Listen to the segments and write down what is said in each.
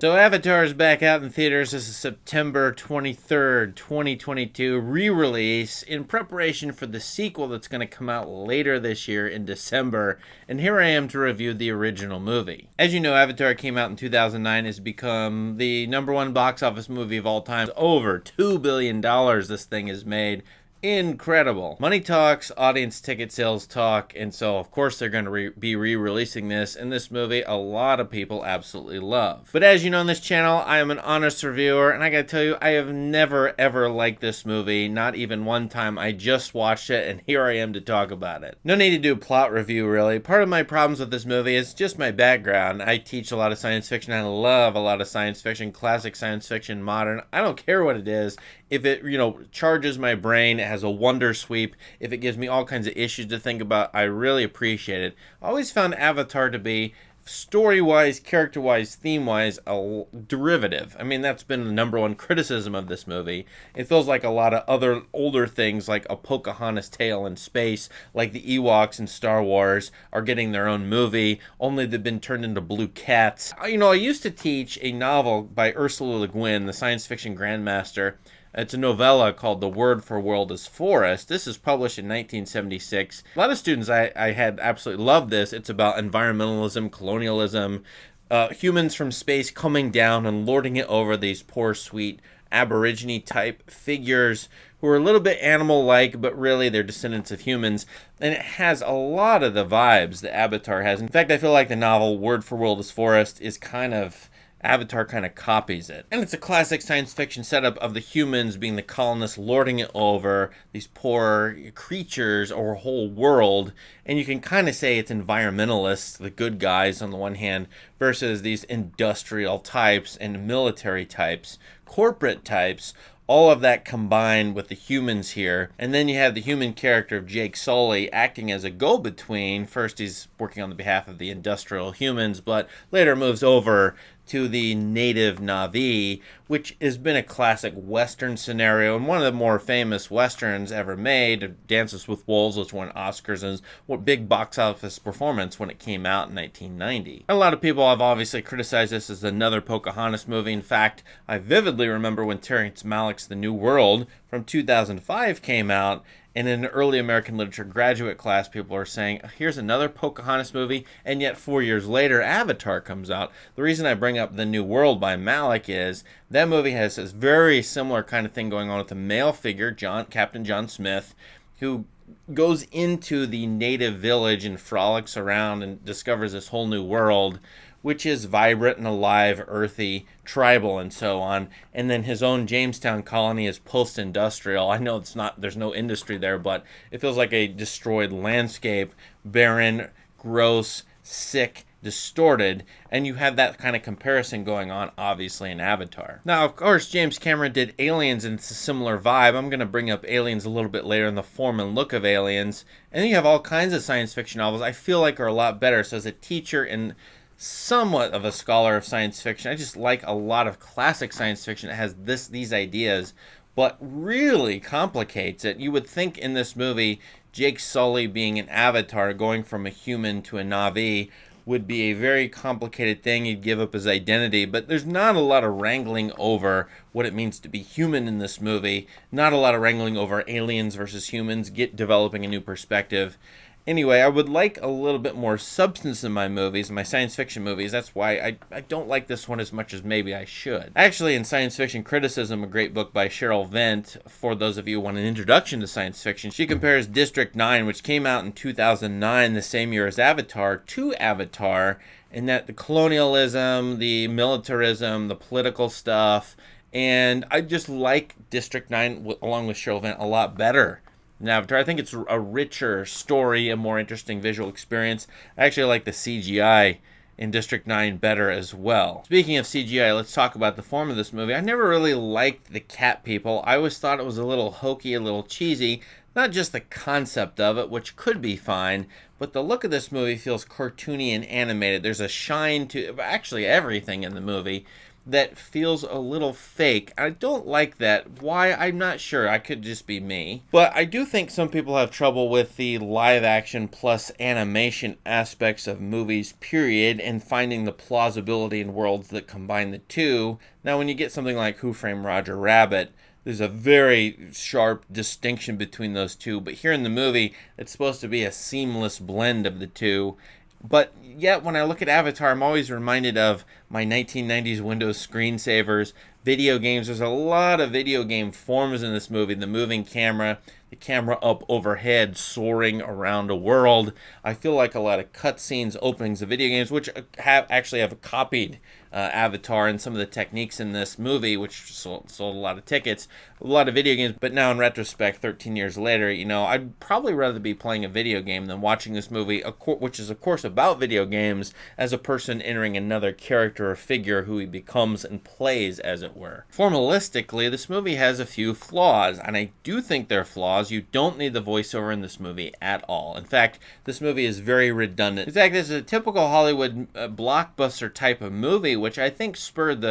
So Avatar is back out in theaters. This is September 23rd, 2022 re-release in preparation for the sequel that's going to come out later this year in December. And here I am to review the original movie. As you know, Avatar came out in 2009, has become the #1 box office movie of all time. Over $2 billion this thing has made. Incredible. Money talks, audience ticket sales talk, and so of course they're going to be re-releasing this, and this movie a lot of people absolutely love. But as you know on this channel, I am an honest reviewer, and I gotta tell you, I have never ever liked this movie, not even one time. I just watched it, and here I am to talk about it. No need to do a plot review, really. Part of my problems with this movie is just my background. I teach a lot of science fiction. I love a lot of science fiction, classic science fiction, modern. I don't care what it is. If it, charges my brain, it has a wonder sweep, if it gives me all kinds of issues to think about, I really appreciate it. I always found Avatar to be, story-wise, character-wise, theme-wise, a derivative. I mean, that's been the #1 criticism of this movie. It feels like a lot of other older things, like a Pocahontas tale in space, like the Ewoks in Star Wars, are getting their own movie, only they've been turned into blue cats. I used to teach a novel by Ursula Le Guin, the science fiction grandmaster. It's a novella called The Word for World is Forest. This is published in 1976. A lot of students I had absolutely loved this. It's about environmentalism, colonialism, humans from space coming down and lording it over these poor, sweet, Aborigine-type figures who are a little bit animal-like, but really they're descendants of humans. And it has a lot of the vibes that Avatar has. In fact, I feel like the novel Word for World is Forest is Avatar kind of copies it. And it's a classic science fiction setup of the humans being the colonists lording it over these poor creatures or a whole world. And you can kind of say it's environmentalists, the good guys on the one hand, versus these industrial types and military types, corporate types, all of that combined with the humans here. And then you have the human character of Jake Sully acting as a go-between. First he's working on the behalf of the industrial humans, but later moves over to the native Na'vi, which has been a classic Western scenario and one of the more famous Westerns ever made. Dances with Wolves, which won Oscars and what big box office performance when it came out in 1990. A lot of people have obviously criticized this as another Pocahontas movie. In fact, I vividly remember when Terrence Malick's The New World from 2005 came out, and in an early American literature graduate class, people are saying, here's another Pocahontas movie, and yet 4 years later, Avatar comes out. The reason I bring up The New World by Malick is that movie has this very similar kind of thing going on with the male figure, Captain John Smith, who goes into the native village and frolics around and discovers this whole new world, which is vibrant and alive, earthy, tribal, and so on. And then his own Jamestown colony is post-industrial. I know there's no industry there, but it feels like a destroyed landscape, barren, gross, sick, distorted, and you have that kind of comparison going on, obviously, in Avatar. Now, of course, James Cameron did Aliens, and it's a similar vibe. I'm going to bring up Aliens a little bit later in the form and look of Aliens. And then you have all kinds of science fiction novels I feel like are a lot better. So as a teacher and somewhat of a scholar of science fiction, I just like a lot of classic science fiction that has these ideas, but really complicates it. You would think in this movie, Jake Sully being an avatar, going from a human to a Na'vi, would be a very complicated thing. He'd give up his identity, but there's not a lot of wrangling over what it means to be human in this movie. Not a lot of wrangling over aliens versus humans, developing a new perspective. Anyway, I would like a little bit more substance in my movies, my science fiction movies. That's why I don't like this one as much as maybe I should. Actually, in Science Fiction Criticism, a great book by Cheryl Vent, for those of you who want an introduction to science fiction, she compares District 9, which came out in 2009, the same year as Avatar, to Avatar, in that the colonialism, the militarism, the political stuff, and I just like District 9, along with Cheryl Vent, a lot better than Avatar. I think it's a richer story, a more interesting visual experience. I actually like the CGI in District 9 better as well. Speaking of CGI, let's talk about the form of this movie. I never really liked the cat people. I always thought it was a little hokey, a little cheesy. Not just the concept of it, which could be fine, but the look of this movie feels cartoony and animated. There's a shine to actually everything in the movie. that feels a little fake. I don't like that. Why? I'm not sure. I could just be me. But I do think some people have trouble with the live action plus animation aspects of movies, period, and finding the plausibility in worlds that combine the two. Now, when you get something like Who Framed Roger Rabbit, there's a very sharp distinction between those two. But here in the movie, it's supposed to be a seamless blend of the two. But yet, when I look at Avatar, I'm always reminded of my 1990s Windows screensavers, video games. There's a lot of video game forms in this movie. The moving camera, the camera up overhead, soaring around a world. I feel like a lot of cutscenes, openings of video games, which have copied Avatar and some of the techniques in this movie, which sold a lot of tickets, a lot of video games. But now in retrospect, 13 years later, I'd probably rather be playing a video game than watching this movie, which is of course about video games, as a person entering another character or figure who he becomes and plays, as it were. Formalistically, this movie has a few flaws, and I do think they're flaws. You don't need the voiceover in this movie at all. In fact, this movie is very redundant. In fact, this is a typical Hollywood blockbuster type of movie, which I think spurred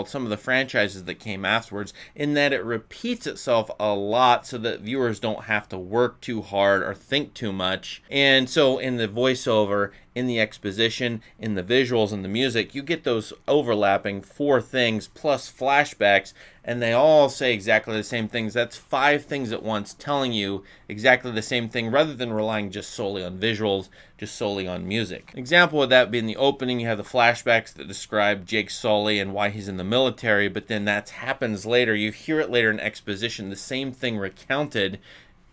some of the franchises that came afterwards, in that it repeats itself a lot so that viewers don't have to work too hard or think too much. And so in the voiceover, in the exposition, in the visuals, and the music, you get those overlapping 4 things plus flashbacks, and they all say exactly the same things. That's 5 things at once telling you exactly the same thing, rather than relying just solely on visuals, just solely on music. An example of that being the opening. You have the flashbacks that describe Jake Sully and why he's in the military, but then that happens later. You hear it later in exposition, the same thing recounted,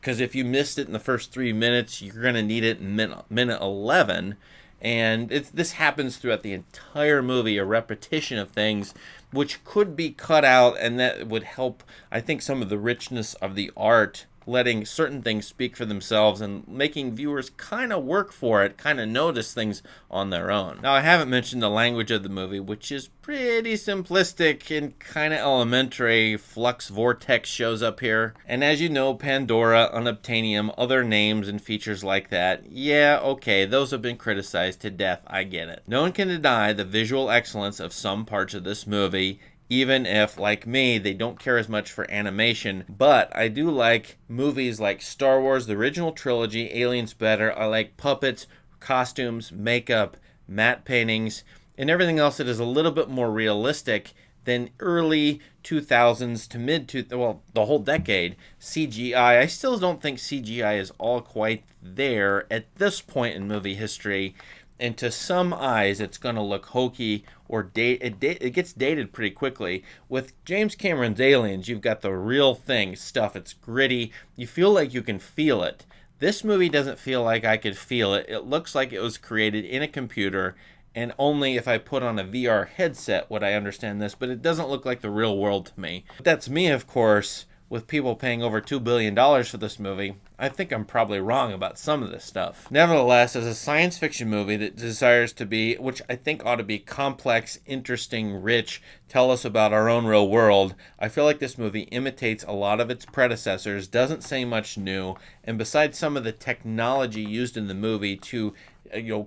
because if you missed it in the first 3 minutes, you're going to need it in minute 11. And this happens throughout the entire movie, a repetition of things which could be cut out, and that would help, I think, some of the richness of the art, letting certain things speak for themselves and making viewers kind of work for it, kind of notice things on their own. Now, I haven't mentioned the language of the movie, which is pretty simplistic and kind of elementary. Flux Vortex shows up here. And as you know, Pandora, Unobtainium, other names and features like that, yeah, okay, those have been criticized to death. I get it. No one can deny the visual excellence of some parts of this movie, even if, like me, they don't care as much for animation. But I do like movies like Star Wars, the original trilogy, Aliens better. I like puppets, costumes, makeup, matte paintings, and everything else that is a little bit more realistic than early 2000s to the whole decade CGI. I still don't think CGI is all quite there at this point in movie history. And to some eyes, it's going to look hokey or it gets dated pretty quickly. With James Cameron's Aliens, you've got the real thing stuff. It's gritty. You feel like you can feel it. This movie doesn't feel like I could feel it. It looks like it was created in a computer, and only if I put on a VR headset would I understand this, but it doesn't look like the real world to me. But that's me, of course. With people paying over $2 billion for this movie, I think I'm probably wrong about some of this stuff. Nevertheless, as a science fiction movie that desires to be, which I think ought to be complex, interesting, rich, tell us about our own real world, I feel like this movie imitates a lot of its predecessors, doesn't say much new, and besides some of the technology used in the movie to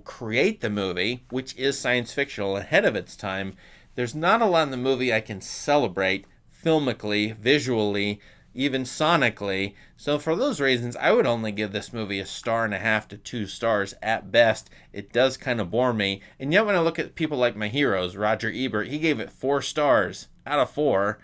create the movie, which is science fictional ahead of its time, there's not a lot in the movie I can celebrate filmically, visually, even sonically. So for those reasons, I would only give this movie 1.5 to 2 stars at best. It does kind of bore me. And yet when I look at people like my heroes, Roger Ebert, he gave it 4 stars out of 4.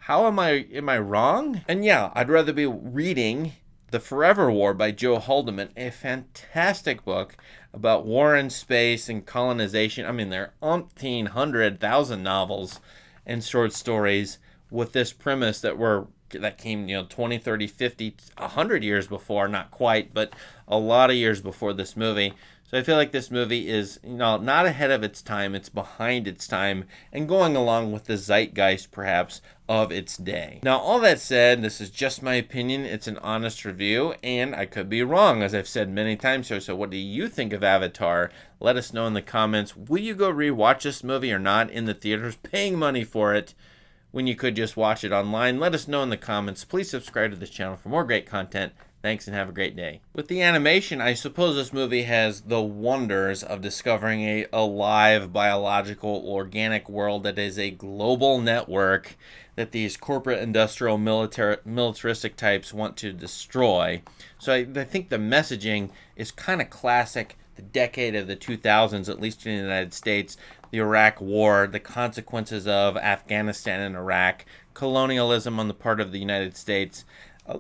How am I wrong? And yeah, I'd rather be reading The Forever War by Joe Haldeman, a fantastic book about war in space and colonization. I mean, there are 1,100,000 novels and short stories with this premise that came 20, 30, 50, 100 years before, not quite, but a lot of years before this movie. So I feel like this movie is not ahead of its time, it's behind its time and going along with the zeitgeist perhaps of its day. Now, all that said, this is just my opinion. It's an honest review, and I could be wrong, as I've said many times here. So what do you think of Avatar? Let us know in the comments. Will you go rewatch this movie or not in the theaters, paying money for it, when you could just watch it online? Let us know in the comments. Please subscribe to this channel for more great content. Thanks and have a great day. With the animation, I suppose this movie has the wonders of discovering a alive, biological, organic world that is a global network that these corporate, industrial, militaristic types want to destroy. So I think the messaging is kind of classic, the decade of the 2000s, at least in the United States, the Iraq War, the consequences of Afghanistan and Iraq, colonialism on the part of the United States.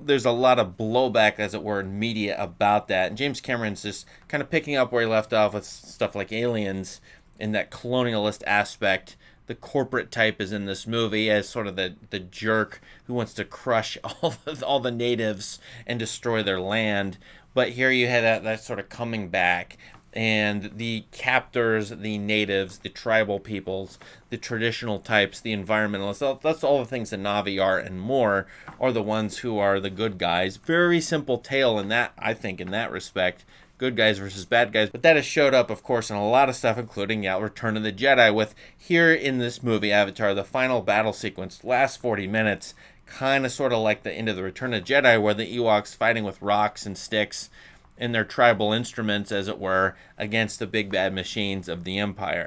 There's a lot of blowback, as it were, in media about that. And James Cameron's just kind of picking up where he left off with stuff like Aliens in that colonialist aspect. The corporate type is in this movie as sort of the jerk who wants to crush all the natives and destroy their land. But here you had that sort of coming back, and the captors, the natives, the tribal peoples, the traditional types, the environmentalists, that's all the things the Na'vi are and more, are the ones who are the good guys. Very simple tale in that, I think, in that respect. Good guys versus bad guys. But that has showed up, of course, in a lot of stuff, including Return of the Jedi, with here in this movie, Avatar, the final battle sequence, last 40 minutes, kind of sort of like the end of the Return of the Jedi, where the Ewoks fighting with rocks and sticks and their tribal instruments, as it were, against the big bad machines of the Empire.